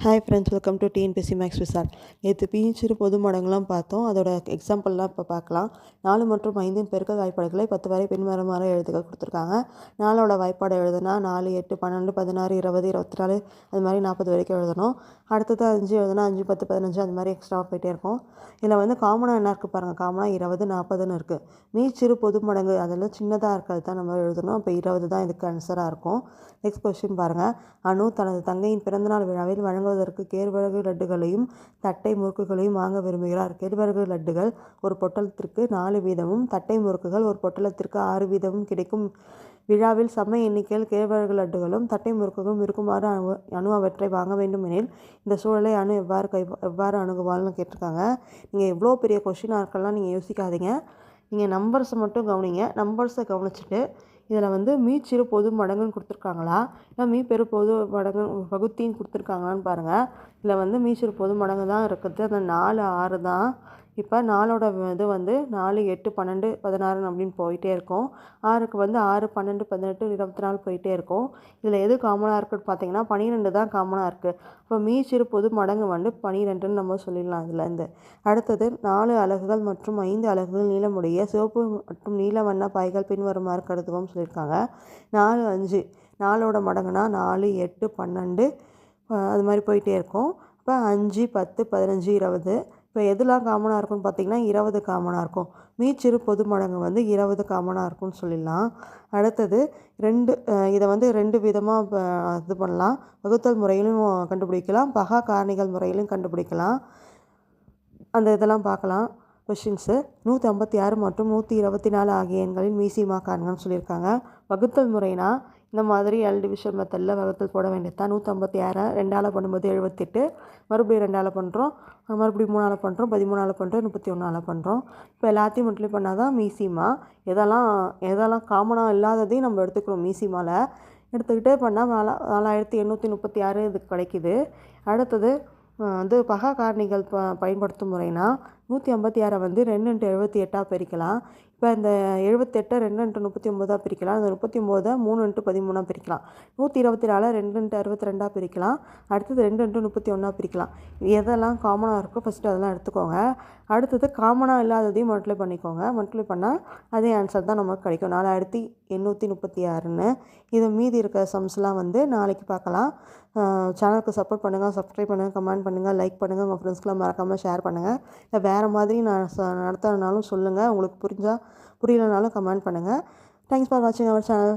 Hi friends, welcome to TNPSC max Vishal. நேற்று பிஞ்சிறு பொது மடங்கெலாம் பார்த்தோம். அதோட எக்ஸாம்பிள்லாம் இப்போ பார்க்கலாம். 4 மற்றும் 5 பெருக்கல் வாய்ப்பாடுகளை 10 வரை பின்வருமாறு எழுதுக கொடுத்துருக்காங்க. 4ஓட வாய்ப்பாடு எழுதுனா 4, 8, 12, 16, 20, 24 அது மாதிரி 40 வரைக்கும் எழுதணும். அடுத்தது 5 எழுதுனா 5, 10, 15 அது மாதிரி எக்ஸ்ட்ரா போயிட்டே இருக்கும். இதில் வந்து காமனாக என்ன இருக்குது பாருங்கள். காமனாக 20, 40ன்னு இருக்குது. மீச்சிறு பொது மடங்கு அதெல்லாம் சின்னதாக இருக்கிறது தான் நம்ம எழுதணும். அப்போ 20 தான் இதுக்கு ஆன்சராக இருக்கும். நெக்ஸ்ட் கொஸ்டின் பாருங்கள். அனு தனது தங்கையின் பிறந்தநாள் விழாவில் வழங்குவதற்கு கேழ்வரகு லட்டுகளையும் தட்டை முறுக்குகளையும் வாங்க விரும்புகிறார். கேழ்வரகு லட்டுகள் ஒரு பொட்டலத்திற்கு 4 வீதமும் தட்டை முறுக்குகள் ஒரு பொட்டலத்திற்கு 6 வீதமும் கிடைக்கும். விழாவில் சம எண்ணிக்கையில் கேழ்வரகு லட்டுகளும் தட்டை முறுக்குகளும் இருக்குமாறு அணு அவற்றை வாங்க வேண்டும் எனில் இந்த சூழலை அணு எவ்வாறு அணுகுவாள்னு கேட்டிருக்காங்க. நீங்கள் எவ்வளோ பெரிய கொஷினாக இருக்கலாம் நீங்கள் யோசிக்காதீங்க. நீங்கள் நம்பர்ஸை மட்டும் கவனிங்க. நம்பர்ஸை கவனிச்சுட்டு இதில் வந்து மீச்சிறு பொது மடங்குன்னு கொடுத்துருக்காங்களா இல்லை மீப்பெரு பொது மடங்கு வகுத்தின்னு கொடுத்துருக்காங்களான்னு பாருங்கள். இதில் வந்து மீச்சிறு பொது மடங்கு தான் இருக்குது. அந்த 4, 6 தான். இப்போ 4ஓட இது வந்து 4, 8, 12, 16 அப்படின்னு போயிட்டே இருக்கும். 6க்கு வந்து 6, 12, 18, 24 போயிட்டே இருக்கும். இதில் எது காமனாக இருக்குதுன்னு பார்த்தீங்கன்னா 12 தான் காமனாக இருக்குது. இப்போ மீச்சிறு பொது மடங்கு வந்து 12ன்னு நம்ம சொல்லிடலாம். இதுலேருந்து அடுத்தது 4 அலகுகள் மற்றும் 5 அலகுகள் நீளமுடைய சிவப்பு மற்றும் நீல வண்ண பாய்கள் பின்வருமாறு கருதுவோம் சொல்லியிருக்காங்க. 4, 5 4ஓட மடங்குனா 4, 8, 12 அது மாதிரி போயிட்டே இருக்கும். இப்போ 5, 10, 15, 20 இப்போ எதுலாம் காமனாக இருக்குன்னு பார்த்தீங்கன்னா 20 காமனாக இருக்கும். மீச்சிறு பொது மடங்கு வந்து 20 காமனாக இருக்கும்னு சொல்லிடலாம். அடுத்தது இதை வந்து 2 விதமாக இது பண்ணலாம். வகுத்தல் முறையிலும் கண்டுபிடிக்கலாம், பகா காரணிகள் முறையிலும் கண்டுபிடிக்கலாம். அந்த இதெல்லாம் பார்க்கலாம். கொஷின்ஸு 156 மற்றும் 124 ஆகிய எண்களின் மீசிமா காண்கன்னு சொல்லியிருக்காங்க. வகுத்தல் முறைனா இந்த மாதிரி எல் டிவிஷன் மெத்தடில் வகுத்தல் போட வேண்டியது தான். 156 2ஆல் பண்ணும்போது 78, மறுபடியும் 2ஆல் பண்ணுறோம், மறுபடியும் 3ஆல் பண்ணுறோம், 13ஆல் பண்ணுறோம், 31ஆல் பண்ணுறோம். இப்போ எல்லாத்தையும் மல்டிப்ளை பண்ணால் தான் மீசிமா. எதெல்லாம் காமனாக இல்லாததையும் நம்ம எடுத்துக்கிறோம். மீசிமாவில் எடுத்துக்கிட்டே பண்ணால் 4836 இதுக்கு கிடைக்கிது. அடுத்தது வந்து பகா காரணிகள் பயன்படுத்தும் முறைனா 156 வந்து 2x78 பிரிக்கலாம். இப்போ இந்த 78 2x39 பிரிக்கலாம். இந்த 39 3x13 பிரிக்கலாம். 124 2x62 பிரிக்கலாம். அடுத்தது 2x31 பிரிக்கலாம். எதெல்லாம் காமனாக இருக்கோ ஃபஸ்ட்டு அதெல்லாம் எடுத்துக்கோங்க. அடுத்தது காமனாக இல்லாததையும் மல்டிப்ளை பண்ணிக்கோங்க. மல்டிப்ளை பண்ணால் அதே ஆன்சர் தான் நமக்கு கிடைக்கும், 4836ன்னு. இது மீதி இருக்கிற சம்ஸ்லாம் வந்து நாளைக்கு பார்க்கலாம். சேனலுக்கு சப்போர்ட் பண்ணுங்கள், சப்ஸ்கிரைப் பண்ணுங்கள், கமெண்ட் பண்ணுங்கள், லைக் பண்ணுங்கள், உங்கள் ஃப்ரெண்ட்ஸ்க்கெலாம் மறக்காமல் ஷேர் பண்ணுங்கள். இல்லை வேறு மாதிரி நான் நடத்துறதுனாலும் சொல்லுங்கள். உங்களுக்கு புரியலனாலும் கமெண்ட் பண்ணுங்கள். தேங்க்ஸ் ஃபார் வாட்சிங் அவர் சேனல்.